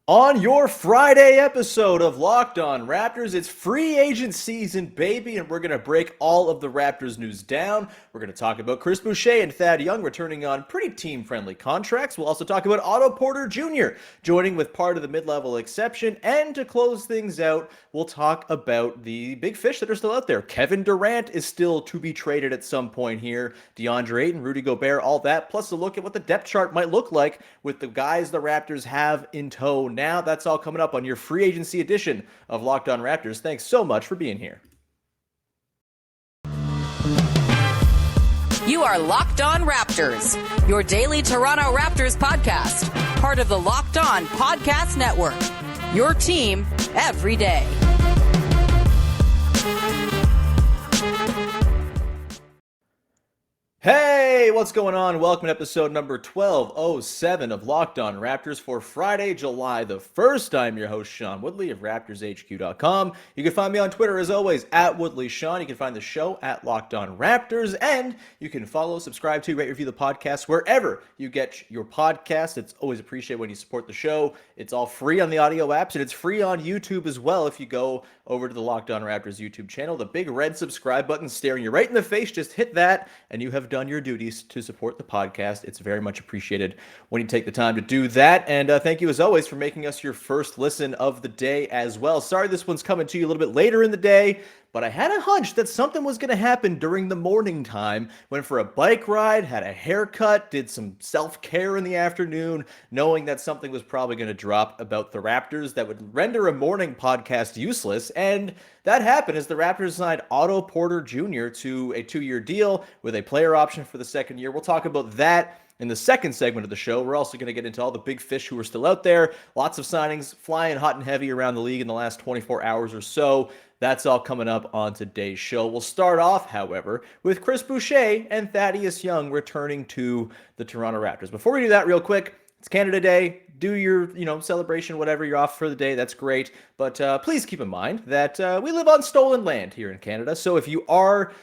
On your Friday episode of Locked On Raptors, it's free agent season, baby, and we're going to break all of the Raptors news down. We're going to talk about Chris Boucher and Thad Young returning on pretty team-friendly contracts. We'll also talk about Otto Porter Jr. joining with part of the mid-level exception. And to close things out, we'll talk about the big fish that are still out there. Kevin Durant is still to be traded at some point here. Deandre Ayton, Rudy Gobert, all that, plus a look at what the depth chart might look like with the guys the Raptors have in tow now. That's all coming up on your free agency edition of Locked On Raptors. Thanks so much for being here. You are Locked On Raptors, your daily Toronto Raptors podcast, part of the Locked On Podcast Network. Your team every day. Hey, what's going on? Welcome to episode number 1207 of Locked On Raptors for Friday, July the 1st. I'm your host, Sean Woodley of RaptorsHQ.com. You can find me on Twitter, as always, at WoodleySean. You can find the show at Locked On Raptors, and you can follow, subscribe to, rate, review the podcast wherever you get your podcast. It's always appreciated when you support the show. It's all free on the audio apps, and it's free on YouTube as well if you go over to the Locked On Raptors YouTube channel. The big red subscribe button staring you right in the face, just hit that, and you have done your duties to support the podcast. It's very much appreciated when you take the time to do that. And thank you, as always, for making us your first listen of the day as well. Sorry this one's coming to you a little bit later in the day, but I had a hunch that something was going to happen during the morning time. Went for a bike ride, had a haircut, did some self-care in the afternoon, knowing that something was probably going to drop about the Raptors that would render a morning podcast useless. And that happened as the Raptors signed Otto Porter Jr. to a 2-year deal with a player option for the second year. We'll talk about that in the second segment of the show. We're also going to get into all the big fish who are still out there. Lots of signings flying hot and heavy around the league in the last 24 hours or so. That's all coming up on today's show. We'll start off, however, with Chris Boucher and Thad Young returning to the Toronto Raptors. Before we do that, real quick, it's Canada Day. Do your, celebration, whatever. You're off for the day. That's great. But please keep in mind that we live on stolen land here in Canada. So if you are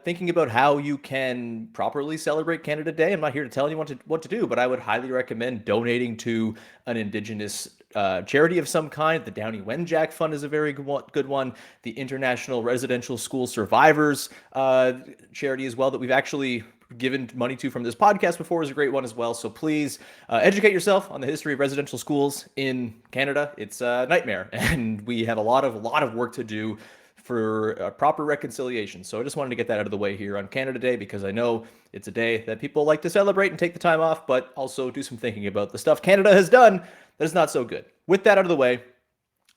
thinking about how you can properly celebrate Canada Day, I'm not here to tell you what to do, but I would highly recommend donating to an Indigenous charity of some kind. The Downey Wenjack Fund is a very good one. The International Residential School Survivors charity as well, that we've actually given money to from this podcast before, is a great one as well. So please educate yourself on the history of residential schools in Canada. It's a nightmare, and we have a lot of work to do for proper reconciliation. So I just wanted to get that out of the way here on Canada Day, because I know it's a day that people like to celebrate and take the time off, but also do some thinking about the stuff Canada has done that is not so good. With that out of the way,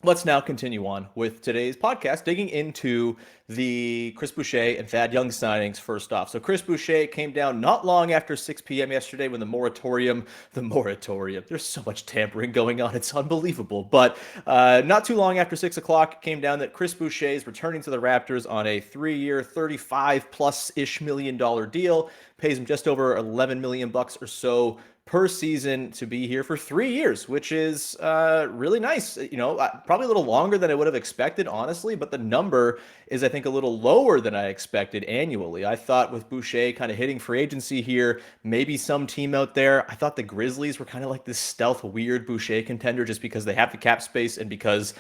let's now continue on with today's podcast, digging into the Chris Boucher and Thad Young signings first off. So Chris Boucher came down not long after 6 p.m. yesterday when the moratorium, there's so much tampering going on, it's unbelievable. But not too long after 6 o'clock, came down that Chris Boucher is returning to the Raptors on a 3-year, $35+ million deal. Pays him just over $11 million or so per season to be here for 3 years, which is really nice. Probably a little longer than I would have expected, honestly, but the number is, I think, a little lower than I expected annually. I thought with Boucher kind of hitting free agency here, maybe some team out there. I thought the Grizzlies were kind of like this stealth, weird Boucher contender just because they have the cap space and because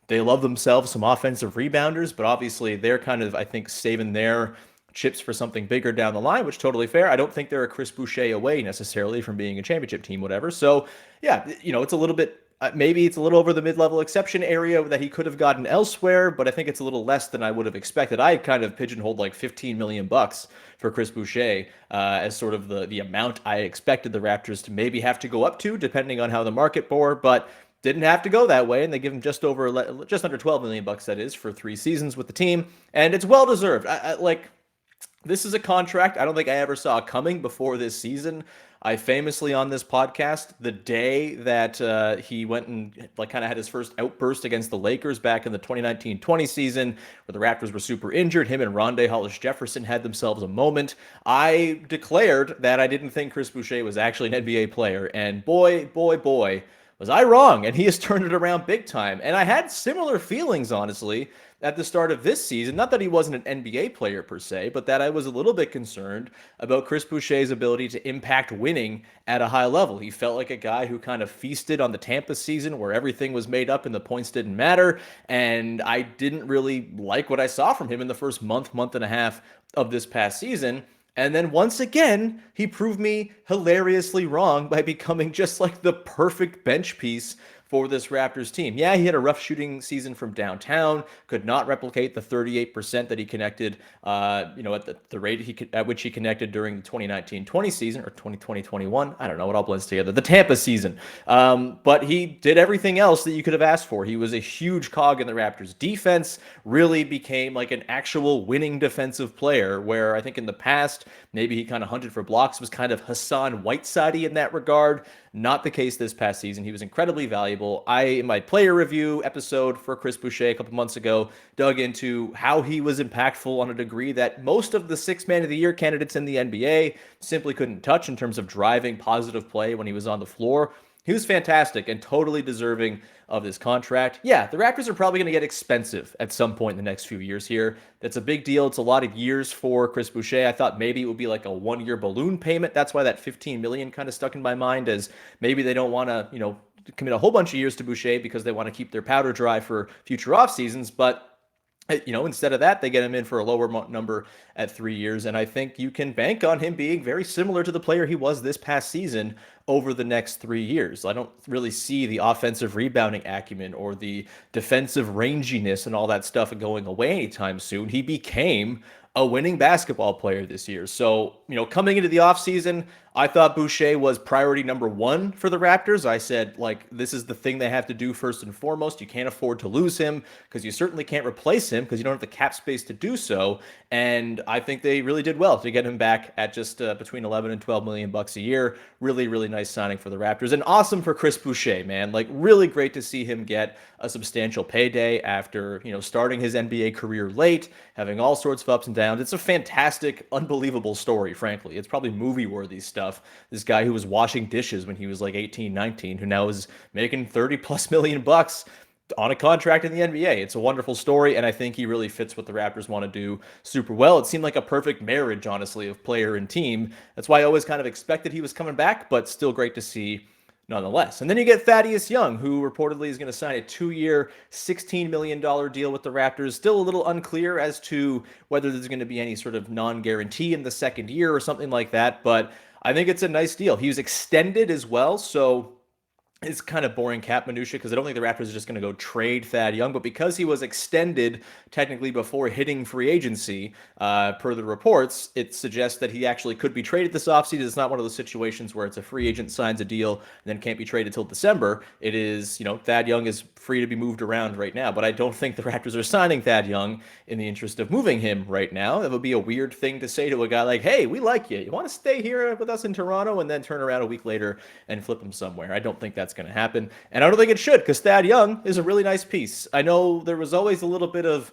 they love themselves some offensive rebounders, but obviously they're kind of, I think, saving their chips for something bigger down the line, which totally fair. I don't think they're a Chris Boucher away necessarily from being a championship team, whatever. So yeah, it's a little bit, maybe it's a little over the mid-level exception area that he could have gotten elsewhere, but I think it's a little less than I would have expected. I kind of pigeonholed like $15 million for Chris Boucher as sort of the amount I expected the Raptors to maybe have to go up to, depending on how the market bore, but didn't have to go that way, and they give him just under $12 million, that is, for 3 seasons with the team, and it's well deserved. This is a contract I don't think I ever saw coming before this season. I famously, on this podcast, the day that he went and kind of had his first outburst against the Lakers back in the 2019-20 season, where the Raptors were super injured, him and Rondae Hollis-Jefferson had themselves a moment. I declared that I didn't think Chris Boucher was actually an NBA player, and boy, Was I wrong? And he has turned it around big time. And I had similar feelings, honestly, at the start of this season. Not that he wasn't an NBA player per se, but that I was a little bit concerned about Chris Boucher's ability to impact winning at a high level. He felt like a guy who kind of feasted on the Tampa season where everything was made up and the points didn't matter. And I didn't really like what I saw from him in the first month and a half of this past season. And then once again, he proved me hilariously wrong by becoming just like the perfect bench piece for this Raptors team. Yeah, he had a rough shooting season from downtown, could not replicate the 38% that he connected, at the rate at which he connected during the 2019-20 season, or 2020-21. I don't know, it all blends together. The Tampa season. But he did everything else that you could have asked for. He was a huge cog in the Raptors defense, really became like an actual winning defensive player, where I think in the past, maybe he kind of hunted for blocks, was kind of Hassan Whiteside-y in that regard. Not the case this past season. He was incredibly valuable. In my player review episode for Chris Boucher a couple months ago, dug into how he was impactful on a degree that most of the six man of the year candidates in the NBA simply couldn't touch in terms of driving positive play when he was on the floor. He was fantastic and totally deserving of this contract. Yeah, the Raptors are probably going to get expensive at some point in the next few years here. That's a big deal. It's a lot of years for Chris Boucher. I thought maybe it would be like a one-year balloon payment. That's why that $15 million kind of stuck in my mind, as maybe they don't want to, commit a whole bunch of years to Boucher because they want to keep their powder dry for future off seasons. But instead of that, they get him in for a lower number at 3 years. And I think you can bank on him being very similar to the player he was this past season over the next 3 years. I don't really see the offensive rebounding acumen or the defensive ranginess and all that stuff going away anytime soon. He became a winning basketball player this year. So, coming into the offseason, I thought Boucher was priority number one for the Raptors. I said, this is the thing they have to do first and foremost. You can't afford to lose him because you certainly can't replace him because you don't have the cap space to do so. And I think they really did well to get him back at just between 11 and 12 million bucks a year. Really, really nice signing for the Raptors, and awesome for Chris Boucher, man. Really great to see him get a substantial payday after, starting his NBA career late, having all sorts of ups and downs. It's a fantastic, unbelievable story, frankly. It's probably movie-worthy stuff. This guy who was washing dishes when he was 18, 19, who now is making 30 plus million bucks on a contract in the NBA. It's a wonderful story, and I think he really fits what the Raptors want to do super well. It seemed like a perfect marriage, honestly, of player and team. That's why I always kind of expected he was coming back, but still great to see nonetheless. And then you get Thaddeus Young, who reportedly is going to sign a 2-year, $16 million deal with the Raptors. Still a little unclear as to whether there's going to be any sort of non-guarantee in the second year or something like that, but I think it's a nice deal. He was extended as well, so it's kind of boring cap minutia because I don't think the Raptors are just going to go trade Thad Young, but because he was extended technically before hitting free agency, per the reports, it suggests that he actually could be traded this offseason. It's not one of those situations where it's a free agent signs a deal and then can't be traded till December. It is, Thad Young is free to be moved around right now, but I don't think the Raptors are signing Thad Young in the interest of moving him right now. That would be a weird thing to say to a guy like, hey, we like you. You want to stay here with us in Toronto, and then turn around a week later and flip him somewhere. I don't think that's going to happen, and I don't think it should, because Thad Young is a really nice piece. I know there was always a little bit of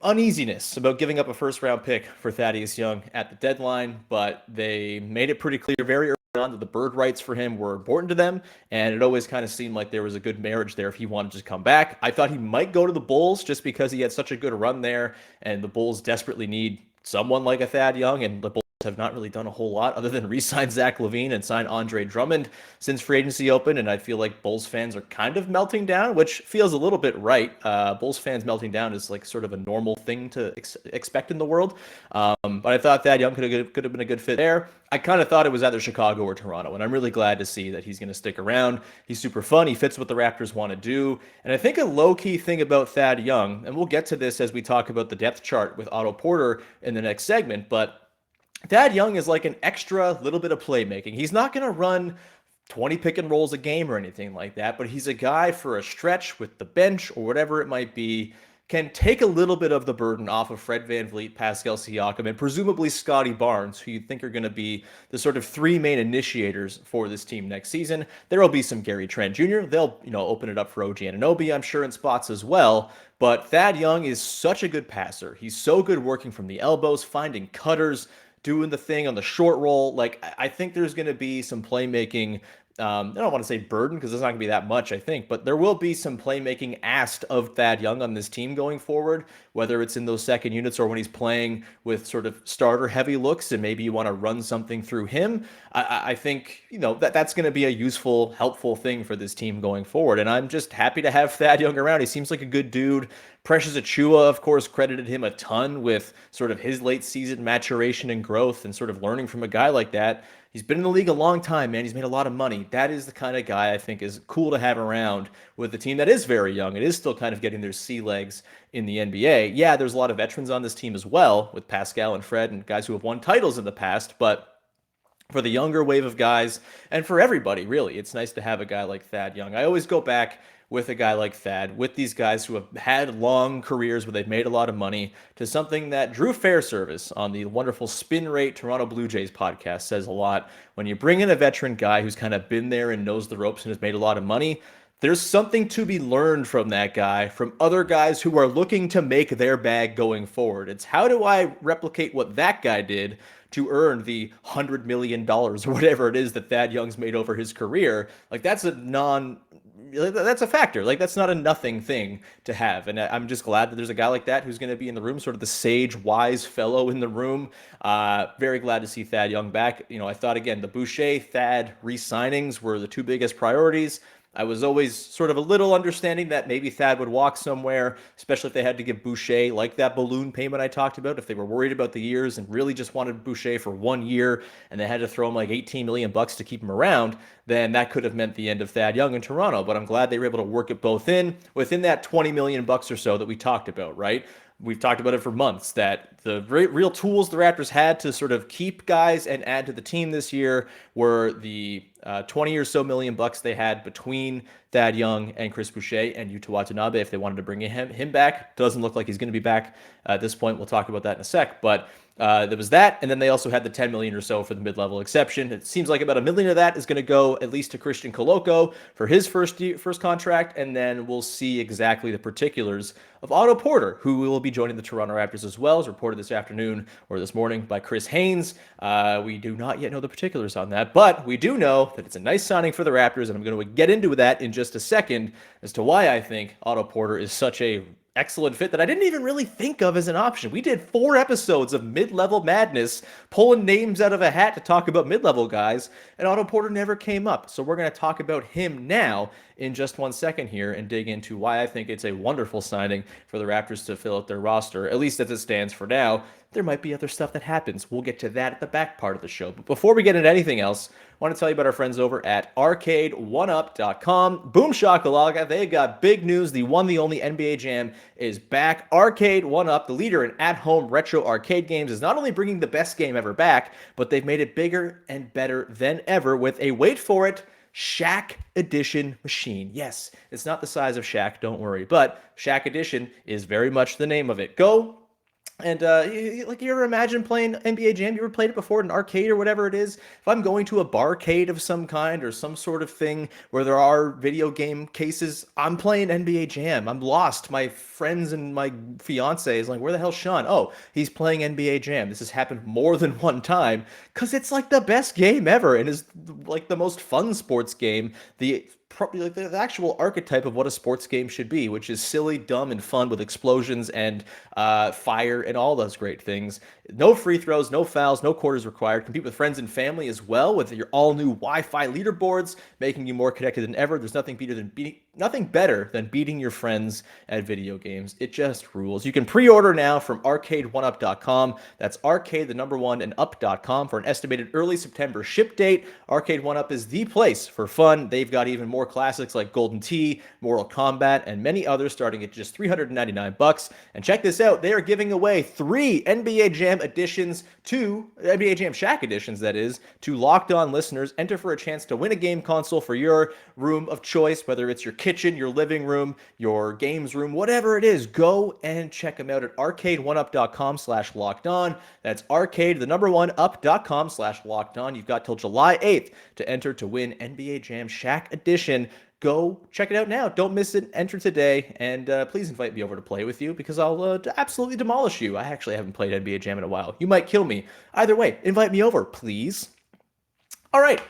uneasiness about giving up a first-round pick for Thaddeus Young at the deadline, but they made it pretty clear very early on that the bird rights for him were important to them, and it always kind of seemed like there was a good marriage there if he wanted to come back. I thought he might go to the Bulls just because he had such a good run there, and the Bulls desperately need someone like a Thad Young, and the Bulls have not really done a whole lot other than re-sign Zach LaVine and sign Andre Drummond since free agency opened, and I feel like Bulls fans are kind of melting down, which feels a little bit right. Bulls fans melting down is sort of a normal thing to expect in the world, but I thought Thad Young could have been a good fit there. I kind of thought it was either Chicago or Toronto, and I'm really glad to see that he's going to stick around. He's super fun. He fits what the Raptors want to do, and I think a low-key thing about Thad Young, and we'll get to this as we talk about the depth chart with Otto Porter in the next segment, but Thad Young is like an extra little bit of playmaking. He's not going to run 20 pick and rolls a game or anything like that, but he's a guy for a stretch with the bench or whatever it might be, can take a little bit of the burden off of Fred VanVleet, Pascal Siakam, and presumably Scottie Barnes, who you think are going to be the sort of three main initiators for this team next season. There will be some Gary Trent Jr. They'll, open it up for OG Anunoby, I'm sure, in spots as well. But Thad Young is such a good passer. He's so good working from the elbows, finding cutters, doing the thing on the short roll. I think there's going to be some playmaking I don't want to say burden because it's not going to be that much, I think, but there will be some playmaking asked of Thad Young on this team going forward, whether it's in those second units or when he's playing with sort of starter heavy looks and maybe you want to run something through him. I think, that's going to be a useful, helpful thing for this team going forward. And I'm just happy to have Thad Young around. He seems like a good dude. Precious Achiuwa, of course, credited him a ton with sort of his late season maturation and growth and sort of learning from a guy like that. He's been in the league a long time, man. He's made a lot of money. That is the kind of guy I think is cool to have around with a team that is very young. It is still kind of getting their sea legs in the NBA. Yeah, there's a lot of veterans on this team as well, with Pascal and Fred and guys who have won titles in the past, but for the younger wave of guys, and for everybody, really, it's nice to have a guy like Thad Young. I always go back with a guy like Thad, with these guys who have had long careers where they've made a lot of money, to something that Drew Fairservice on the wonderful Spin Rate Toronto Blue Jays podcast says a lot. When you bring in a veteran guy who's kind of been there and knows the ropes and has made a lot of money, there's something to be learned from that guy, from other guys who are looking to make their bag going forward. It's how do I replicate what that guy did to earn the $100 million or whatever it is that Thad Young's made over his career? Like, that's a factor. Like, that's not a nothing thing to have. And I'm just glad that there's a guy like that who's going to be in the room, sort of the sage, wise fellow in the room. Very glad to see Thad Young back. I thought, again, the Boucher, Thad re-signings were the two biggest priorities. I was always sort of a little understanding that maybe Thad would walk somewhere, especially if they had to give Boucher like that balloon payment I talked about. If they were worried about the years and really just wanted Boucher for 1 year and they had to throw him like $18 million to keep him around, then that could have meant the end of Thad Young in Toronto. But I'm glad they were able to work it both in within that $20 million or so that we talked about, right? We've talked about it for months, that the real tools the Raptors had to sort of keep guys and add to the team this year were the 20 or so million bucks they had between Thad Young and Chris Boucher and Yuta Watanabe if they wanted to bring him back. Doesn't look like he's going to be back at this point. We'll talk about that in a sec. But there was that, and then they also had the 10 million or so for the mid-level exception. It seems like about $1 million of that is going to go at least to Christian Coloco for his first contract, and then we'll see exactly the particulars of Otto Porter, who will be joining the Toronto Raptors as well, as reported this afternoon or this morning by Chris Haynes. We do not yet know the particulars on that, but we do know that it's a nice signing for the Raptors, and I'm going to get into that in just a second as to why I think Otto Porter is such a excellent fit that I didn't even really think of as an option. We did 4 episodes of mid-level madness, pulling names out of a hat to talk about mid-level guys, and Otto Porter never came up. So we're going to talk about him now in just 1 second here and dig into why I think it's a wonderful signing for the Raptors to fill out their roster, at least as it stands for now. There might be other stuff that happens. We'll get to that at the back part of the show. But before we get into anything else, I want to tell you about our friends over at arcade1up.com. Boom shakalaka, they got big news. The one, the only NBA Jam is back. Arcade 1-Up, the leader in at-home retro arcade games, is not only bringing the best game ever back, but they've made it bigger and better than ever with a, wait for it, Shaq Edition machine. Yes, it's not the size of Shaq, don't worry, but Shaq Edition is very much the name of it. Go and you ever imagine playing NBA Jam? You ever played it before in an arcade or whatever it is? If I'm going to a barcade of some kind or some sort of thing where there are video game cases, I'm playing NBA Jam. I'm lost. My friends and my fiance is like, where the hell's Sean? Oh, he's playing NBA Jam. This has happened more than one time because it's like the best game ever and is like the most fun sports game. Probably like the actual archetype of what a sports game should be, which is silly, dumb, and fun with explosions and fire and all those great things. No free throws, no fouls, no quarters required. Compete with friends and family as well with your all-new Wi-Fi leaderboards, making you more connected than ever. There's nothing better than beating your friends at video games. It just rules. You can pre-order now from arcade1up.com. That's arcade, the number 1, and up.com for an estimated early September ship date. Arcade 1-Up is the place for fun. They've got even more classics like Golden Tee, Mortal Kombat, and many others starting at just $399. And check this out, they are giving away 3 NBA Jam editions to NBA Jam Shaq editions, that is, to Locked On listeners. Enter for a chance to win a game console for your room of choice, whether it's your kitchen, your living room, your games room, whatever it is. Go and check them out at arcade1up.com/lockedon. That's arcade, the number 1, up.com/lockedon. You've got till July 8th to enter to win NBA Jam Shaq edition. Go check it out now. Don't miss it. Enter today, and please invite me over to play with you because I'll absolutely demolish you. I actually haven't played NBA Jam in a while. You might kill me. Either way, invite me over, please. All right.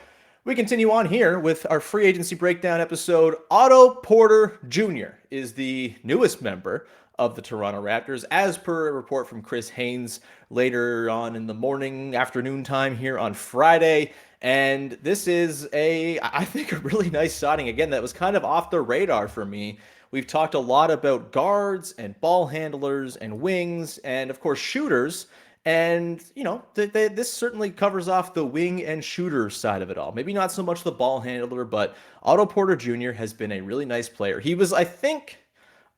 We continue on here with our free agency breakdown episode. Otto Porter Jr. is the newest member of the Toronto Raptors, as per a report from Chris Haynes later on in the morning, afternoon time here on Friday. And this is I think, a really nice signing. Again, that was kind of off the radar for me. We've talked a lot about guards and ball handlers and wings and, of course, shooters. And, this certainly covers off the wing and shooter side of it all. Maybe not so much the ball handler, but Otto Porter Jr. has been a really nice player. He was, I think,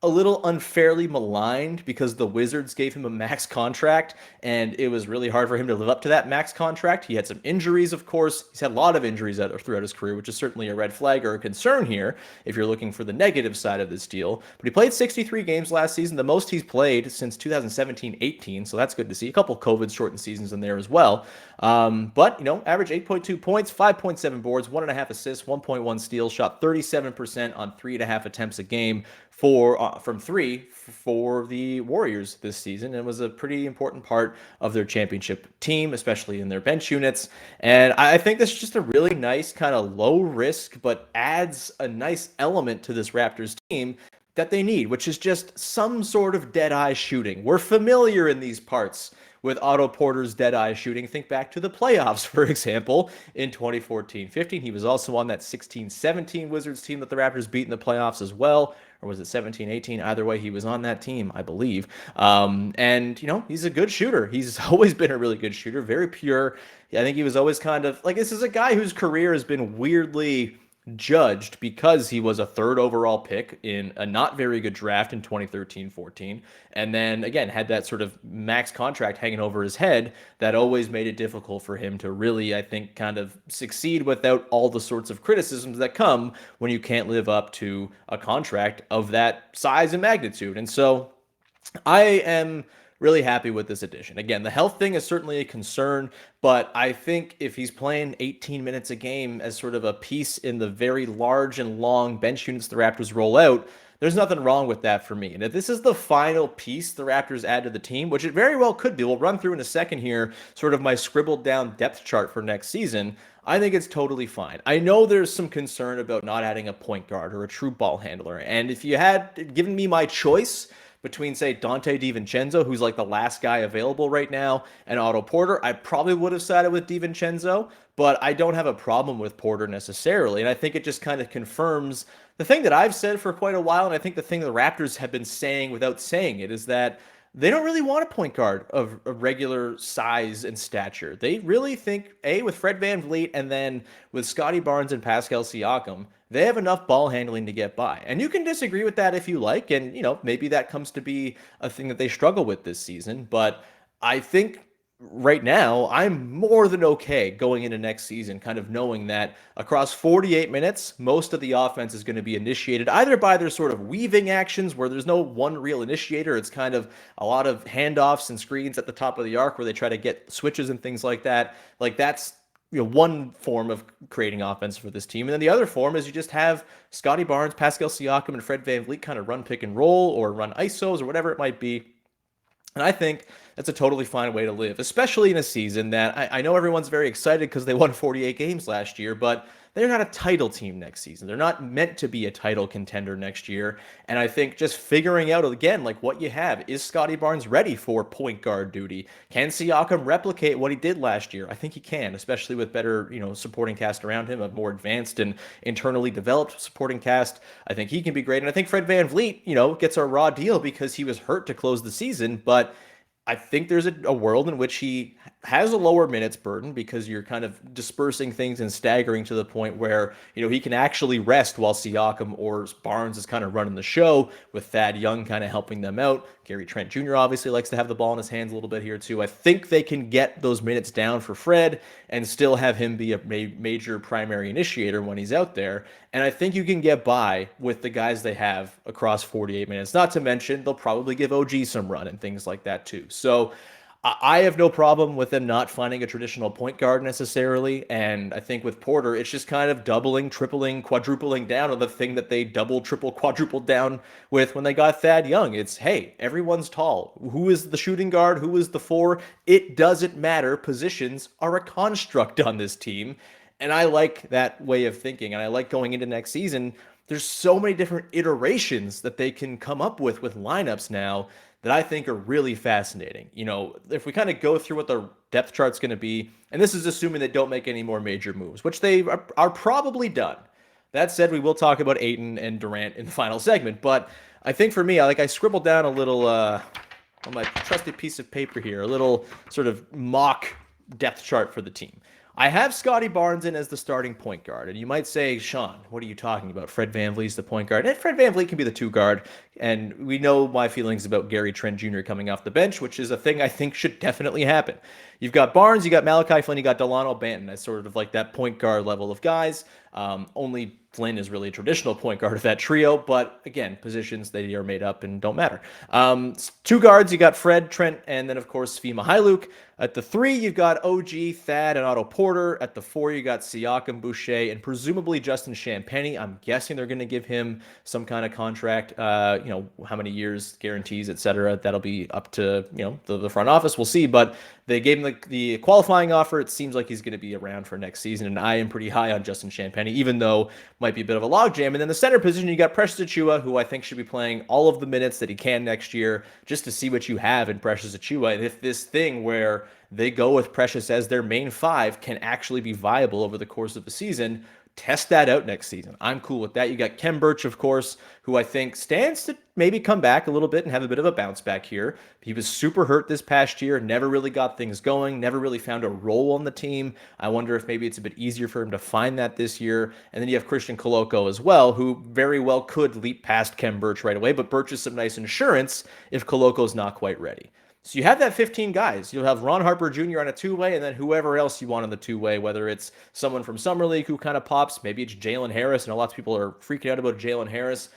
a little unfairly maligned because the Wizards gave him a max contract, and it was really hard for him to live up to that max contract. He had some injuries, of course. He's had a lot of injuries throughout his career, which is certainly a red flag or a concern here if you're looking for the negative side of this deal. But he played 63 games last season, the most he's played since 2017-18, so that's good to see. A couple COVID-shortened seasons in there as well. But, average 8.2 points, 5.7 boards, 1.5 assists, 1.1 steals, shot 37% on 3.5 attempts a game from three for the Warriors this season, and was a pretty important part of their championship team, especially in their bench units. And I think this is just a really nice kind of low risk, but adds a nice element to this Raptors team that they need, which is just some sort of dead-eye shooting. We're familiar in these parts with Otto Porter's dead-eye shooting. Think back to the playoffs, for example, in 2014-15. He was also on that 16-17 Wizards team that the Raptors beat in the playoffs as well. Or was it 17-18? Either way, he was on that team, I believe. And, he's a good shooter. He's always been a really good shooter, very pure. I think he was always kind of like, this is a guy whose career has been weirdly judged because he was a third overall pick in a not very good draft in 2013-14, and then again had that sort of max contract hanging over his head that always made it difficult for him to really, I think, kind of succeed without all the sorts of criticisms that come when you can't live up to a contract of that size and magnitude. And so I am really happy with this addition. Again, the health thing is certainly a concern, but I think if he's playing 18 minutes a game as sort of a piece in the very large and long bench units the Raptors roll out, there's nothing wrong with that for me. And if this is the final piece the Raptors add to the team, which it very well could be, we'll run through in a second here, sort of my scribbled down depth chart for next season, I think it's totally fine. I know there's some concern about not adding a point guard or a true ball handler. And if you had given me my choice between, say, Dante DiVincenzo, who's like the last guy available right now, and Otto Porter, I probably would have sided with DiVincenzo, but I don't have a problem with Porter necessarily. And I think it just kind of confirms the thing that I've said for quite a while, and I think the thing the Raptors have been saying without saying it, is that they don't really want a point guard of regular size and stature. They really think, with Fred VanVleet and then with Scottie Barnes and Pascal Siakam, they have enough ball handling to get by. And you can disagree with that if you like, and, maybe that comes to be a thing that they struggle with this season. But I think right now, I'm more than okay going into next season, kind of knowing that across 48 minutes, most of the offense is going to be initiated either by their sort of weaving actions where there's no one real initiator. It's kind of a lot of handoffs and screens at the top of the arc where they try to get switches and things like that. Like, that's one form of creating offense for this team. And then the other form is you just have Scottie Barnes, Pascal Siakam, and Fred VanVleet kind of run pick and roll or run ISOs or whatever it might be. And I think that's a totally fine way to live, especially in a season that I know everyone's very excited because they won 48 games last year, but they're not a title team next season. They're not meant to be a title contender next year. And I think just figuring out, again, like what you have, is Scottie Barnes ready for point guard duty? Can Siakam replicate what he did last year? I think he can, especially with better, supporting cast around him, a more advanced and internally developed supporting cast. I think he can be great. And I think Fred VanVleet, gets a raw deal because he was hurt to close the season, but I think there's a world in which he has a lower minutes burden because you're kind of dispersing things and staggering to the point where, he can actually rest while Siakam or Barnes is kind of running the show with Thad Young kind of helping them out. Gary Trent Jr. obviously likes to have the ball in his hands a little bit here too. I think they can get those minutes down for Fred and still have him be a major primary initiator when he's out there. And I think you can get by with the guys they have across 48 minutes. Not to mention, they'll probably give OG some run and things like that too. So I have no problem with them not finding a traditional point guard necessarily. And I think with Porter, it's just kind of doubling, tripling, quadrupling down on the thing that they double, triple, quadrupled down with when they got Thad Young. It's, hey, everyone's tall. Who is the shooting guard? Who is the four? It doesn't matter. Positions are a construct on this team. And I like that way of thinking. And I like going into next season. There's so many different iterations that they can come up with lineups now that I think are really fascinating. If we kind of go through what the depth chart's going to be, and this is assuming they don't make any more major moves, which they are probably done. That said, we will talk about Ayton and Durant in the final segment. But I think for me, I scribbled down a little on my trusty piece of paper here, a little sort of mock depth chart for the team. I have Scottie Barnes in as the starting point guard. And you might say, Sean, what are you talking about? Fred VanVleet's the point guard. And Fred VanVleet can be the two guard. And we know my feelings about Gary Trent Jr. coming off the bench, which is a thing I think should definitely happen. You've got Barnes, you got Malachi Flynn, you got Delano Banton as sort of like that point guard level of guys. Only Flynn is really a traditional point guard of that trio, but again, positions they are made up and don't matter. Two guards, you got Fred, Trent, and then of course Svi Mykhailiuk. At the 3, you've got OG, Thad, and Otto Porter. At the 4, you got Siakam, Boucher, and presumably Justin Champagnie. I'm guessing they're going to give him some kind of contract, how many years, guarantees, etc. That'll be up to, the front office. We'll see, but they gave him the qualifying offer. It seems like he's going to be around for next season, and I am pretty high on Justin Champagnie, even though might be a bit of a logjam. And then the center position, you got Precious Achiuwa, who I think should be playing all of the minutes that he can next year, just to see what you have in Precious Achiuwa. And if this thing where they go with Precious as their main 5 can actually be viable over the course of the season, test that out next season. I'm cool with that. You got Khem Birch, of course, who I think stands to maybe come back a little bit and have a bit of a bounce back here. He was super hurt this past year, never really got things going, never really found a role on the team. I wonder if maybe it's a bit easier for him to find that this year. And then you have Christian Koloko as well, who very well could leap past Khem Birch right away, but Birch is some nice insurance if Koloko's not quite ready. So you have that 15 guys. You'll have Ron Harper Jr. on a two-way, and then whoever else you want on the two-way, whether it's someone from Summer League who kind of pops, maybe it's Jalen Harris, and lots of people are freaking out about Jalen Harris.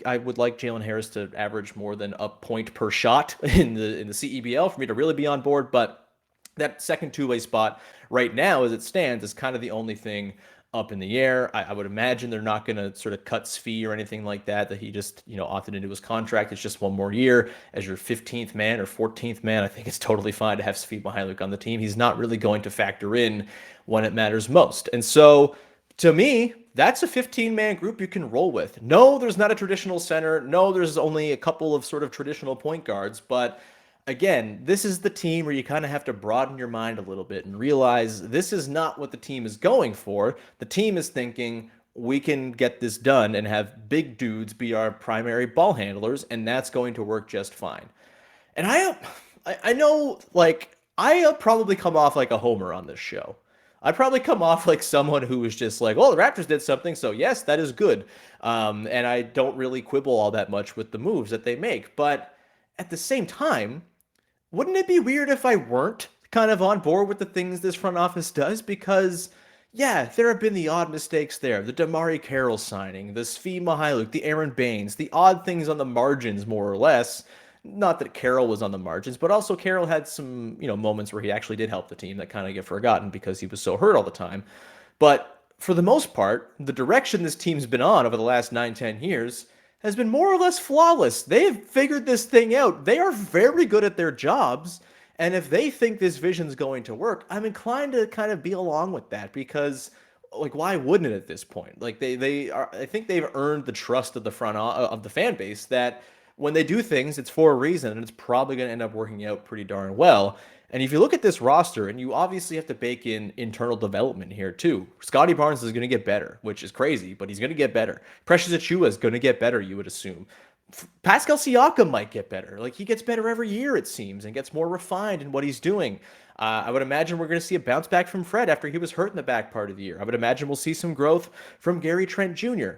I would like Jalen Harris to average more than a point per shot in the CEBL for me to really be on board, but that second two-way spot right now, as it stands, is kind of the only thing up in the air. I would imagine they're not going to sort of cut Svi or anything like that he just, opted into his contract. It's just one more year as your 15th man or 14th man. I think it's totally fine to have Svi Mykhailiuk on the team. He's not really going to factor in when it matters most. And so to me, that's a 15-man group you can roll with. No, there's not a traditional center. No, there's only a couple of sort of traditional point guards, but again, this is the team where you kind of have to broaden your mind a little bit and realize this is not what the team is going for. The team is thinking, we can get this done and have big dudes be our primary ball handlers, and that's going to work just fine. And I know, I probably come off like a homer on this show. I probably come off like someone who is just like, well, the Raptors did something, so yes, that is good. And I don't really quibble all that much with the moves that they make. But at the same time, wouldn't it be weird if I weren't kind of on board with the things this front office does? Because, yeah, there have been the odd mistakes there. The Damari Carroll signing, the Svi Mykhailiuk, the Aaron Baines, the odd things on the margins, more or less. Not that Carroll was on the margins, but also Carroll had some, moments where he actually did help the team that kind of get forgotten because he was so hurt all the time. But for the most part, the direction this team's been on over the last 9-10 years has been more or less flawless. They've figured this thing out. They are very good at their jobs. And if they think this vision's going to work, I'm inclined to kind of be along with that because, why wouldn't it at this point? I think they've earned the trust of the of the fan base that when they do things, it's for a reason, and it's probably going to end up working out pretty darn well. And if you look at this roster, and you obviously have to bake in internal development here too. Scottie Barnes is going to get better, which is crazy, but he's going to get better. Precious Achiuwa is going to get better, you would assume. Pascal Siakam might get better. He gets better every year, it seems, and gets more refined in what he's doing. I would imagine we're going to see a bounce back from Fred after he was hurt in the back part of the year. I would imagine we'll see some growth from Gary Trent Jr.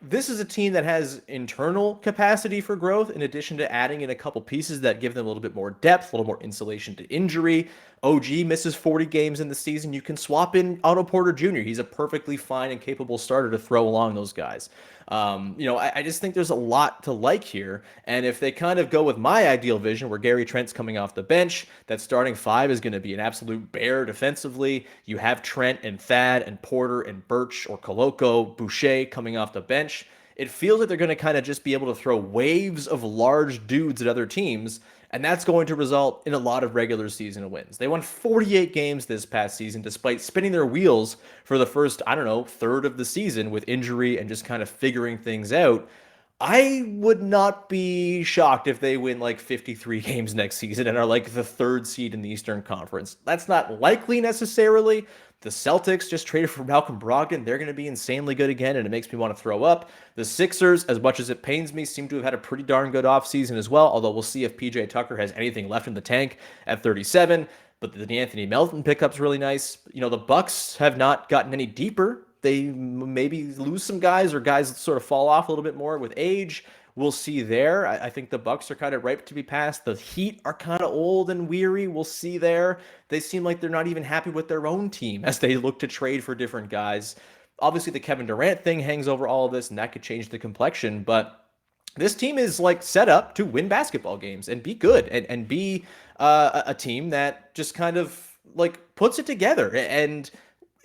This is a team that has internal capacity for growth in addition to adding in a couple pieces that give them a little bit more depth, a little more insulation to injury. OG misses 40 games in the season. You can swap in Otto Porter Jr. He's a perfectly fine and capable starter to throw along those guys. I just think there's a lot to like here. And if they kind of go with my ideal vision where Gary Trent's coming off the bench, that starting 5 is going to be an absolute bear defensively. You have Trent and Thad and Porter and Birch or Koloko, Boucher coming off the bench. it feels like they're going to kind of just be able to throw waves of large dudes at other teams, and that's going to result in a lot of regular season wins. They won 48 games this past season, despite spinning their wheels for the first, I don't know, third of the season with injury and just kind of figuring things out. I would not be shocked if they win like 53 games next season and are like the third seed in the Eastern Conference. That's not likely necessarily. The Celtics just traded for Malcolm Brogdon. They're going to be insanely good again, and it makes me want to throw up. The Sixers, as much as it pains me, seem to have had a pretty darn good offseason as well, although we'll see if PJ Tucker has anything left in the tank at 37. But the Anthony Melton pickup's really nice. The Bucks have not gotten any deeper. They maybe lose some guys, or guys sort of fall off a little bit more with age. We'll see there. I think the Bucks are kind of ripe to be passed. The Heat are kind of old and weary. We'll see there. They seem like they're not even happy with their own team as they look to trade for different guys. Obviously, the Kevin Durant thing hangs over all of this, and that could change the complexion. But this team is like set up to win basketball games and be good and be a team that just kind of like puts it together and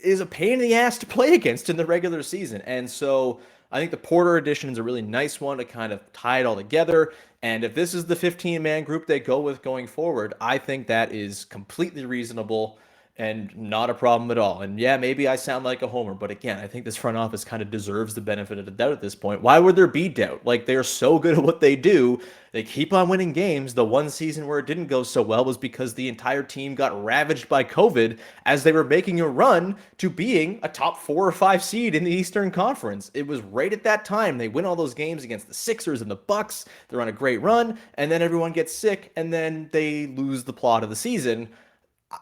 is a pain in the ass to play against in the regular season. And so I think the Porter addition is a really nice one to kind of tie it all together. And if this is the 15-man group they go with going forward, I think that is completely reasonable and not a problem at all. And yeah, maybe I sound like a homer, but again, I think this front office kind of deserves the benefit of the doubt at this point. Why would there be doubt? Like, they're so good at what they do. They keep on winning games. The one season where it didn't go so well was because the entire team got ravaged by COVID as they were making a run to being a top 4 or 5 seed in the Eastern Conference. It was right at that time. They win all those games against the Sixers and the Bucks. They're on a great run, and then everyone gets sick, and then they lose the plot of the season.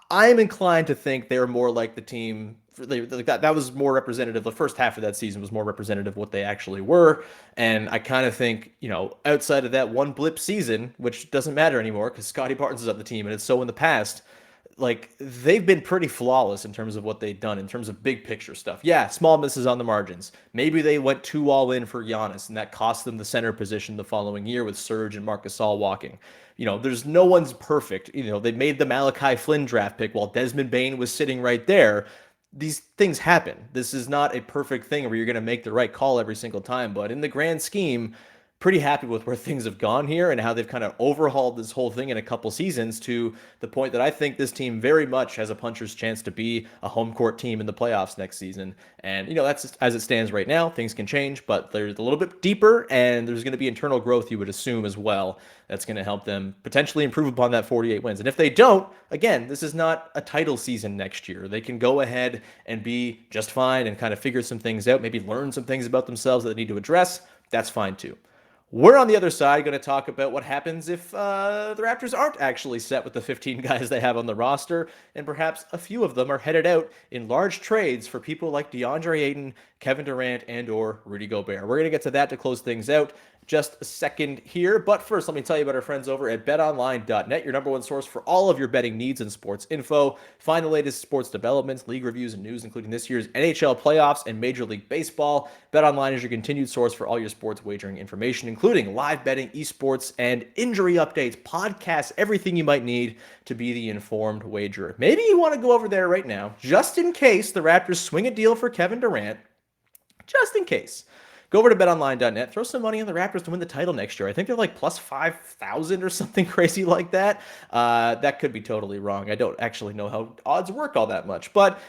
I'm inclined to think they're more like the team that was more representative. The first half of that season was more representative of what they actually were. And I kind of think, outside of that one blip season, which doesn't matter anymore because Scottie Barnes is on the team and it's so in the past, like, they've been pretty flawless in terms of what they've done in terms of big picture stuff. Yeah, small misses on the margins. Maybe they went too all in for Giannis, and that cost them the center position the following year with Serge and Marc Gasol walking. There's no one's perfect. They made the Malachi Flynn draft pick while Desmond Bane was sitting right there. These things happen. This is not a perfect thing where you're going to make the right call every single time, but in the grand scheme, pretty happy with where things have gone here and how they've kind of overhauled this whole thing in a couple seasons to the point that I think this team very much has a puncher's chance to be a home court team in the playoffs next season. And, that's just, as it stands right now. Things can change, but they're a little bit deeper, and there's going to be internal growth, you would assume, as well. That's going to help them potentially improve upon that 48 wins. And if they don't, again, this is not a title season next year. They can go ahead and be just fine and kind of figure some things out, maybe learn some things about themselves that they need to address. That's fine too. We're on the other side going to talk about what happens if the Raptors aren't actually set with the 15 guys they have on the roster, and perhaps a few of them are headed out in large trades for people like DeAndre Ayton, Kevin Durant, and or Rudy Gobert. We're going to get to that to close things out just a second here. But first, let me tell you about our friends over at BetOnline.net, your number one source for all of your betting needs and sports info. Find the latest sports developments, league reviews, and news, including this year's NHL playoffs and Major League Baseball. BetOnline is your continued source for all your sports wagering information, including live betting, esports, and injury updates, podcasts, everything you might need to be the informed wagerer. Maybe you want to go over there right now, just in case the Raptors swing a deal for Kevin Durant, just in case. Go over to betonline.net, throw some money on the Raptors to win the title next year. I think they're like plus 5,000 or something crazy like that. That could be totally wrong. I don't actually know how odds work all that much, but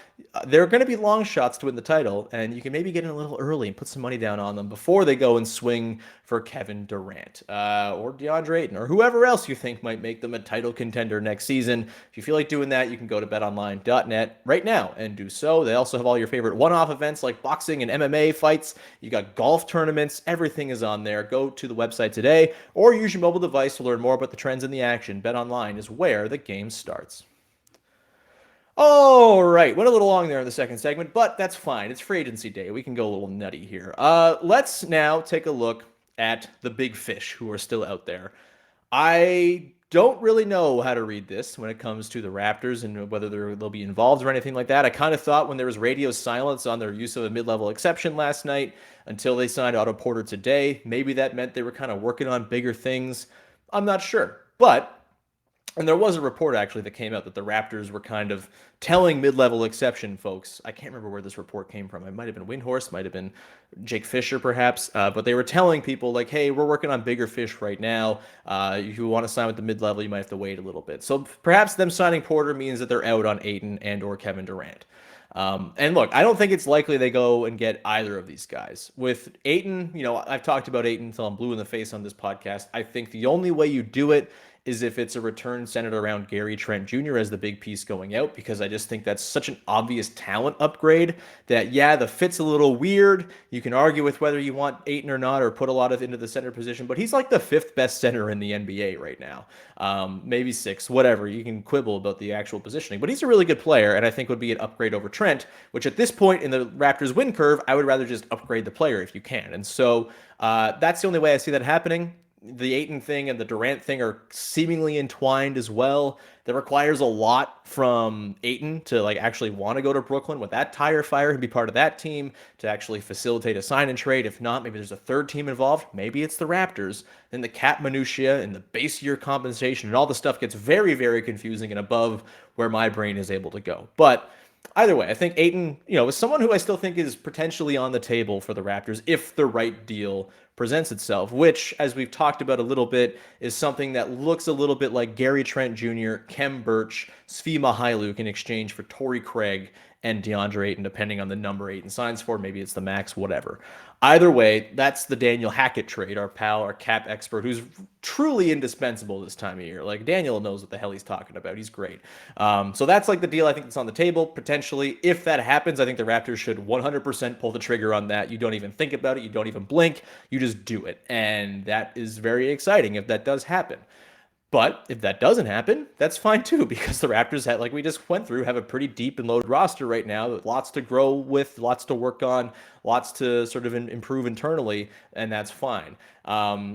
there are going to be long shots to win the title, and you can maybe get in a little early and put some money down on them before they go and swing for Kevin Durant or DeAndre Ayton or whoever else you think might make them a title contender next season. If you feel like doing that, you can go to betonline.net right now and do so. They also have all your favorite one-off events like boxing and MMA fights. You got golf tournaments. Everything is on there. Go to the website today or use your mobile device to learn more about the trends in the action. BetOnline is where the game starts. All right, went a little long there in the second segment, but that's fine. It's free agency day. We can go a little nutty here. Let's now take a look at the big fish who are still out there. I don't really know how to read this when it comes to the Raptors and whether they'll be involved or anything like that. I kind of thought when there was radio silence on their use of a mid-level exception last night until they signed Otto Porter today, maybe that meant they were kind of working on bigger things. I'm not sure, but And there was a report actually that came out that the Raptors were kind of telling mid-level exception folks. I can't remember where this report came from. It might have been Windhorst, might have been Jake Fisher, perhaps. But they were telling people like, "Hey, we're working on bigger fish right now. If you want to sign with the mid-level, you might have to wait a little bit." So perhaps them signing Porter means that they're out on Ayton and or Kevin Durant. And look, I don't think it's likely they go and get either of these guys. With Ayton, I've talked about Ayton until I'm blue in the face on this podcast. I think the only way you do it is if it's a return centered around Gary Trent Jr. as the big piece going out, because I just think that's such an obvious talent upgrade that, yeah, the fit's a little weird. You can argue with whether you want Ayton or not, or put a lot of into the center position, but he's like the 5th best center in the NBA right now. Maybe 6th, whatever. You can quibble about the actual positioning, but he's a really good player, and I think would be an upgrade over Trent, which at this point in the Raptors win curve, I would rather just upgrade the player if you can. And so that's the only way I see that happening. The Ayton thing and the Durant thing are seemingly entwined as well. That requires a lot from Ayton to actually want to go to Brooklyn with that tire fire and be part of that team, to actually facilitate a sign and trade. If not, maybe there's a third team involved. Maybe it's the Raptors. Then the cap minutia and the base year compensation and all the stuff gets very, very confusing and above where my brain is able to go. But either way, I think Ayton, is someone who I still think is potentially on the table for the Raptors if the right deal presents itself, which, as we've talked about a little bit, is something that looks a little bit like Gary Trent Jr., Kem Birch, Svi Mykhailiuk in exchange for Torrey Craig and DeAndre Ayton, depending on the number Ayton signs for. Maybe it's the max, whatever. Either way, that's the Daniel Hackett trade, our pal, our cap expert, who's truly indispensable this time of year. Daniel knows what the hell he's talking about. He's great. So that's the deal I think that's on the table, potentially. If that happens, I think the Raptors should 100% pull the trigger on that. You don't even think about it. You don't even blink. You just do it. And that is very exciting if that does happen. But if that doesn't happen, that's fine too, because the Raptors, like we just went through, have a pretty deep and loaded roster right now, with lots to grow with, lots to work on, lots to sort of improve internally, and that's fine.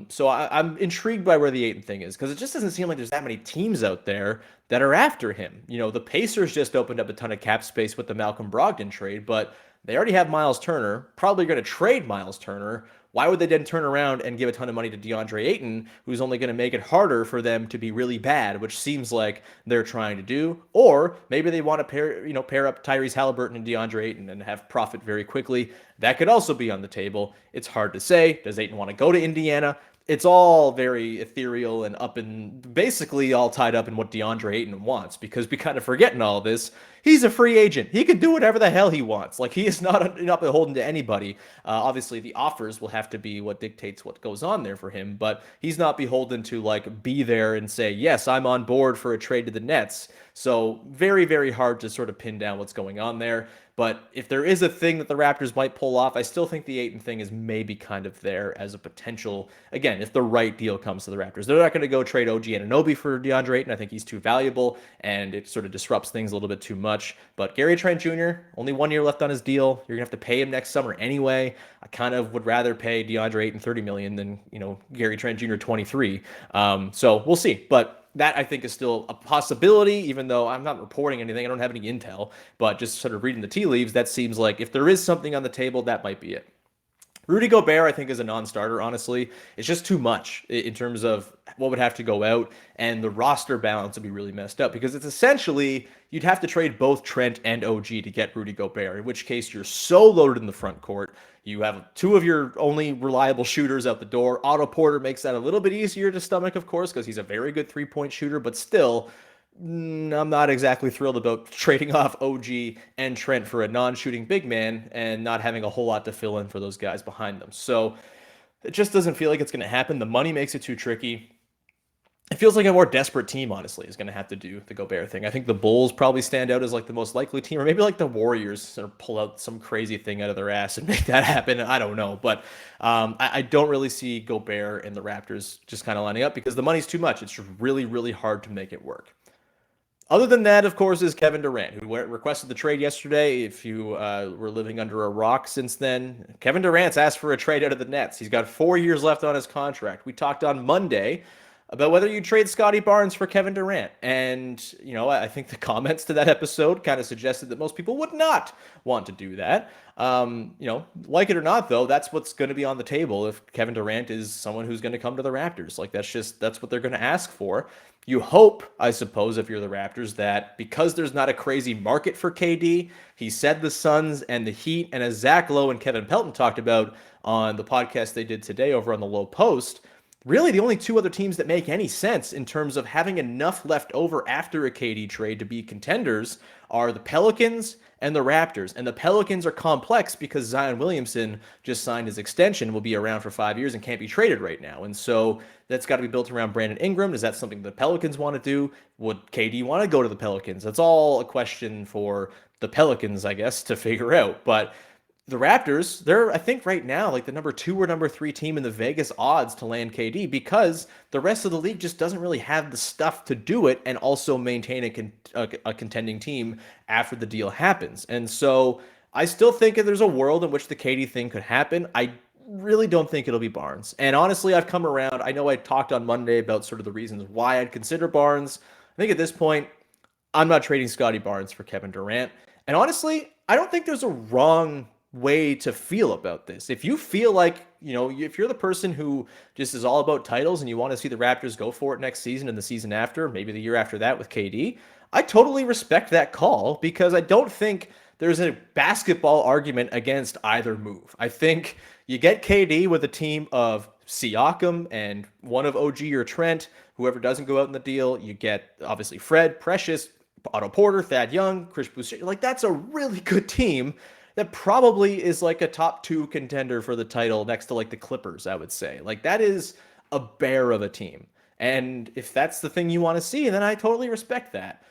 So I'm intrigued by where the Ayton thing is, because it just doesn't seem like there's that many teams out there that are after him. The Pacers just opened up a ton of cap space with the Malcolm Brogdon trade, but they already have Miles Turner, probably going to trade Miles Turner. Why would they then turn around and give a ton of money to DeAndre Ayton, who's only going to make it harder for them to be really bad, which seems like they're trying to do? Or maybe they want to pair up Tyrese Halliburton and DeAndre Ayton and have profit very quickly. That could also be on the table. It's hard to say. Does Ayton want to go to Indiana? It's all very ethereal and basically all tied up in what DeAndre Ayton wants, because we kind of forget in all of this, he's a free agent. He can do whatever the hell he wants. He is not beholden to anybody. Obviously, the offers will have to be what dictates what goes on there for him, but he's not beholden to be there and say, yes, I'm on board for a trade to the Nets. So very, very hard to sort of pin down what's going on there. But if there is a thing that the Raptors might pull off, I still think the Ayton thing is maybe kind of there as a potential, again, if the right deal comes to the Raptors. They're not going to go trade OG Anunoby for DeAndre Ayton. I think he's too valuable, and it sort of disrupts things a little bit too much. But Gary Trent Jr., only 1 year left on his deal. You're going to have to pay him next summer anyway. I kind of would rather pay DeAndre Ayton $30 million than, Gary Trent Jr. 23. So we'll see. But that, I think, is still a possibility, even though I'm not reporting anything. I don't have any intel, but just sort of reading the tea leaves, that seems like if there is something on the table, that might be it. Rudy Gobert, I think, is a non-starter, honestly. It's just too much in terms of what would have to go out, and the roster balance would be really messed up, because it's essentially you'd have to trade both Trent and OG to get Rudy Gobert, in which case you're so loaded in the front court. You have 2 of your only reliable shooters out the door. Otto Porter makes that a little bit easier to stomach, of course, because he's a very good three-point shooter, but still, I'm not exactly thrilled about trading off OG and Trent for a non-shooting big man and not having a whole lot to fill in for those guys behind them. So it just doesn't feel like it's going to happen. The money makes it too tricky. It feels like a more desperate team, honestly, is going to have to do the Gobert thing. I think the Bulls probably stand out as the most likely team, or maybe the Warriors sort of pull out some crazy thing out of their ass and make that happen. I don't know. But I don't really see Gobert and the Raptors just kind of lining up, because the money's too much. It's really, really hard to make it work. Other than that, of course, is Kevin Durant, who requested the trade yesterday. If you were living under a rock since then, Kevin Durant's asked for a trade out of the Nets. He's got 4 years left on his contract. We talked on Monday about whether you trade Scottie Barnes for Kevin Durant. And, I think the comments to that episode kind of suggested that most people would not want to do that. Like it or not, though, that's what's going to be on the table if Kevin Durant is someone who's going to come to the Raptors. Like, that's what they're going to ask for. You hope, I suppose, if you're the Raptors, that because there's not a crazy market for KD, he said the Suns and the Heat, and as Zach Lowe and Kevin Pelton talked about on the podcast they did today over on the Low Post, really the only two other teams that make any sense in terms of having enough left over after a KD trade to be contenders are the Pelicans and the Raptors. And the Pelicans are complex because Zion Williamson just signed his extension, will be around for 5 years and can't be traded right now. And so that's got to be built around Brandon Ingram. Is that something the Pelicans want to do? Would KD want to go to the Pelicans? That's all a question for the Pelicans, I guess, to figure out. But the Raptors, they're, I think right now, like the number 2 or number 3 team in the Vegas odds to land KD because the rest of the league just doesn't really have the stuff to do it and also maintain a contending team after the deal happens. And so I still think that there's a world in which the KD thing could happen. I really don't think it'll be Barnes. And honestly, I've come around. I know I talked on Monday about sort of the reasons why I'd consider Barnes. I think at this point, I'm not trading Scottie Barnes for Kevin Durant. And honestly, I don't think there's a wrong way to feel about this. If you feel like, if you're the person who just is all about titles and you want to see the Raptors go for it next season and the season after, maybe the year after that with KD, I totally respect that call because I don't think there's a basketball argument against either move. I think you get KD with a team of Siakam and one of OG or Trent, whoever doesn't go out in the deal. You get obviously Fred, Precious, Otto Porter, Thad Young, Chris Boucher. Like, that's a really good team that probably is like a top 2 contender for the title next to like the Clippers, I would say. Like, that is a bear of a team. And if that's the thing you want to see, then I totally respect that.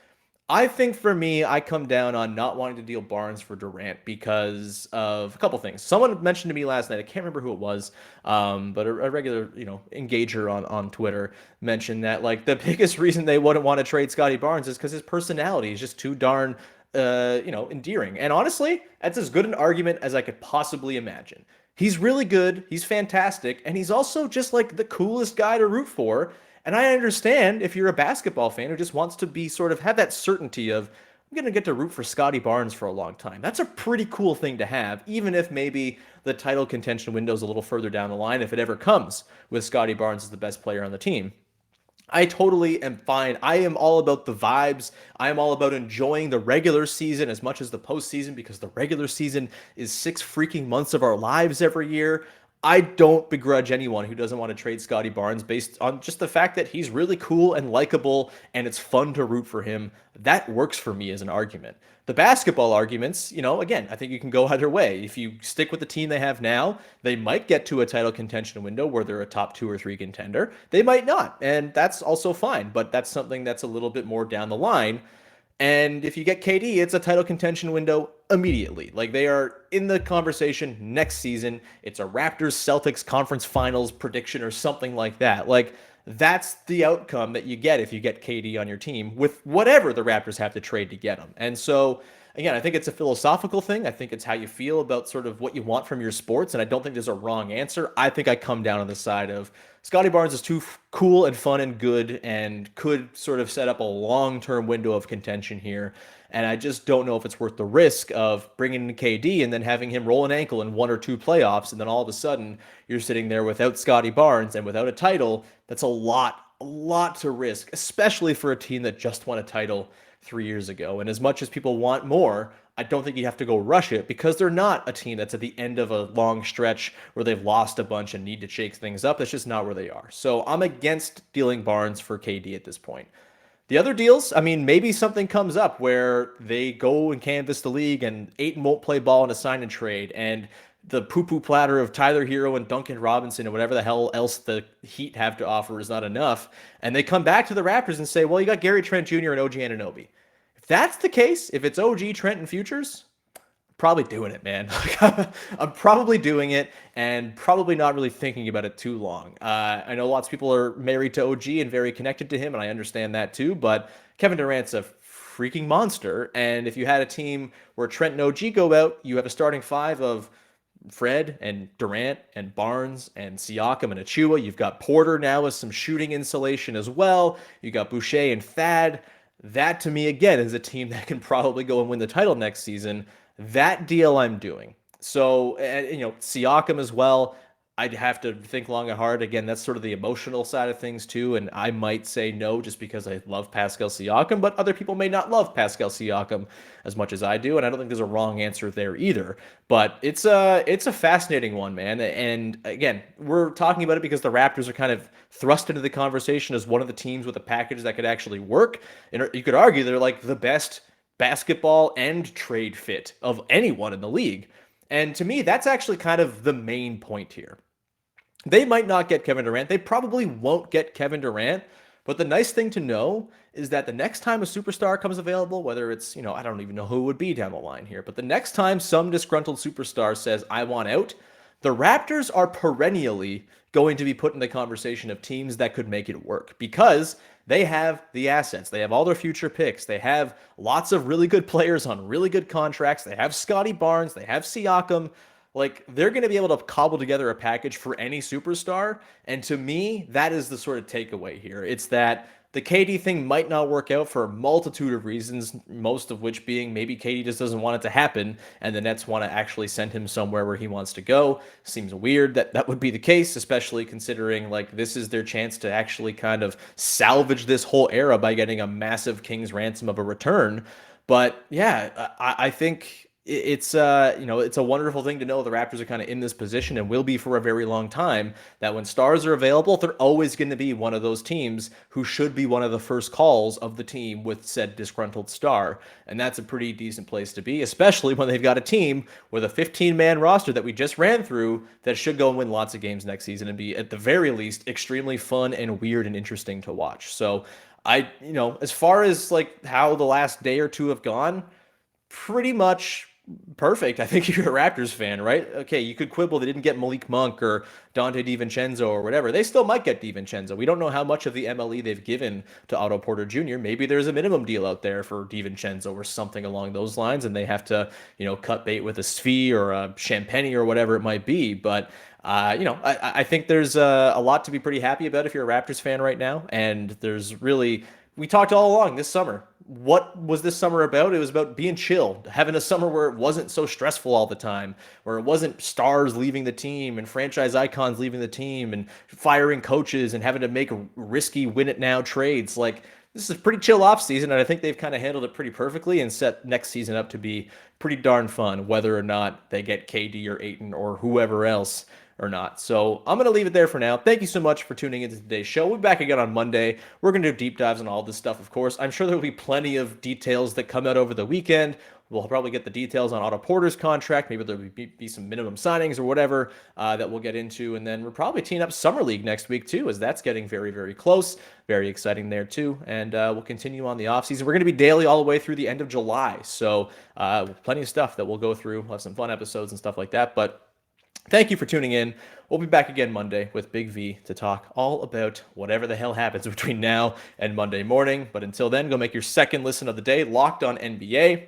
I think for me, I come down on not wanting to deal Barnes for Durant because of a couple things. Someone mentioned to me last night, I can't remember who it was, but a regular, engager on Twitter mentioned that like the biggest reason they wouldn't want to trade Scottie Barnes is because his personality is just too darn endearing. And honestly, that's as good an argument as I could possibly imagine. He's really good, he's fantastic, and he's also just like the coolest guy to root for. And I understand if you're a basketball fan who just wants to be sort of have that certainty of, I'm going to get to root for Scottie Barnes for a long time. That's a pretty cool thing to have, even if maybe the title contention window is a little further down the line, if it ever comes with Scottie Barnes as the best player on the team. I totally am fine. I am all about the vibes. I am all about enjoying the regular season as much as the postseason because the regular season is 6 freaking months of our lives every year. I don't begrudge anyone who doesn't want to trade Scottie Barnes based on just the fact that he's really cool and likable and it's fun to root for him. That works for me as an argument. The basketball arguments, again, I think you can go either way. If you stick with the team they have now, they might get to a title contention window where they're a top 2 or 3 contender. They might not, and that's also fine, but that's something that's a little bit more down the line. And if you get KD, it's a title contention window immediately. Like, they are in the conversation next season. It's a Raptors-Celtics conference finals prediction or something like that. Like, that's the outcome that you get if you get KD on your team with whatever the Raptors have to trade to get him. And so, again, I think it's a philosophical thing. I think it's how you feel about sort of what you want from your sports, and I don't think there's a wrong answer. I think I come down on the side of Scottie Barnes is too cool and fun and good and could sort of set up a long-term window of contention here. And I just don't know if it's worth the risk of bringing in KD and then having him roll an ankle in 1 or 2 playoffs. And then all of a sudden you're sitting there without Scottie Barnes and without a title. That's a lot to risk, especially for a team that just won a title 3 years ago. And as much as people want more, I don't think you have to go rush it because they're not a team that's at the end of a long stretch where they've lost a bunch and need to shake things up. That's just not where they are. So I'm against dealing Barnes for KD at this point. The other deals, I mean, maybe something comes up where they go and canvass the league and Ayton won't play ball in a sign and trade and the poo-poo platter of Tyler Hero and Duncan Robinson and whatever the hell else the Heat have to offer is not enough. And they come back to the Raptors and say, well, you got Gary Trent Jr. and OG Anunoby. If that's the case, if it's OG, Trent, and Futures, probably doing it, man. I'm probably doing it and probably not really thinking about it too long. I know lots of people are married to OG and very connected to him, and I understand that too, but Kevin Durant's a freaking monster, and if you had a team where Trent and OG go out, you have a starting 5 of Fred and Durant and Barnes and Siakam and Achua. You've got Porter now with some shooting insulation as well. You got Boucher and Thad. That to me, again, is a team that can probably go and win the title next season. That deal I'm doing. So, Siakam as well. I'd have to think long and hard. Again, that's sort of the emotional side of things too. And I might say no just because I love Pascal Siakam, but other people may not love Pascal Siakam as much as I do. And I don't think there's a wrong answer there either. But it's a fascinating one, man. And again, we're talking about it because the Raptors are kind of thrust into the conversation as one of the teams with a package that could actually work. And you could argue they're like the best basketball and trade fit of anyone in the league. And to me, that's actually kind of the main point here. They might not get Kevin Durant. They probably won't get Kevin Durant. But the nice thing to know is that the next time a superstar comes available, whether it's, I don't even know who it would be down the line here, but the next time some disgruntled superstar says, I want out, the Raptors are perennially going to be put in the conversation of teams that could make it work because they have the assets. They have all their future picks. They have lots of really good players on really good contracts. They have Scottie Barnes. They have Siakam. Like, they're going to be able to cobble together a package for any superstar. And to me, that is the sort of takeaway here. It's that the KD thing might not work out for a multitude of reasons, most of which being maybe KD just doesn't want it to happen, and the Nets want to actually send him somewhere where he wants to go. Seems weird that that would be the case, especially considering, like, this is their chance to actually kind of salvage this whole era by getting a massive king's ransom of a return. But yeah, I think it's it's a wonderful thing to know the Raptors are kind of in this position and will be for a very long time, that when stars are available, they're always going to be one of those teams who should be one of the first calls of the team with said disgruntled star. And that's a pretty decent place to be, especially when they've got a team with a 15-man roster that we just ran through that should go and win lots of games next season and be, at the very least, extremely fun and weird and interesting to watch. So as far as like how the last day or two have gone, pretty much perfect. I think if you're a Raptors fan, right? Okay, you could quibble they didn't get Malik Monk or Dante DiVincenzo or whatever. They still might get DiVincenzo. We don't know how much of the MLE they've given to Otto Porter Jr. Maybe there's a minimum deal out there for DiVincenzo or something along those lines, and they have to, cut bait with a Svi or a Champagny or whatever it might be. But I think there's a lot to be pretty happy about if you're a Raptors fan right now. And there's really, we talked all along this summer. What was this summer about? It was about being chill, having a summer where it wasn't so stressful all the time, where it wasn't stars leaving the team and franchise icons leaving the team and firing coaches and having to make risky win it now trades. Like, this is a pretty chill off season, and I think they've kind of handled it pretty perfectly and set next season up to be pretty darn fun, whether or not they get KD or Ayton or whoever else or not. So I'm going to leave it there for now. Thank you so much for tuning into today's show. We'll be back again on Monday. We're going to do deep dives on all this stuff, of course. I'm sure there will be plenty of details that come out over the weekend. We'll probably get the details on Otto Porter's contract. Maybe there'll be some minimum signings or whatever that we'll get into. And then we're probably teeing up Summer League next week too, as that's getting very, very close. Very exciting there too. And we'll continue on the offseason. We're going to be daily all the way through the end of July. So plenty of stuff that we'll go through. We'll have some fun episodes and stuff like that. But thank you for tuning in. We'll be back again Monday with Big V to talk all about whatever the hell happens between now and Monday morning. But until then, go make your second listen of the day Locked On NBA.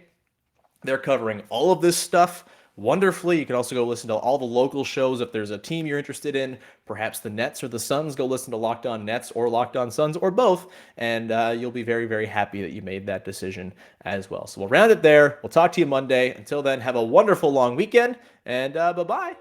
They're covering all of this stuff wonderfully. You can also go listen to all the local shows if there's a team you're interested in, perhaps the Nets or the Suns. Go listen to Locked On Nets or Locked On Suns or both, and you'll be very, very happy that you made that decision as well. So we'll round it there. We'll talk to you Monday. Until then, have a wonderful long weekend, and bye-bye.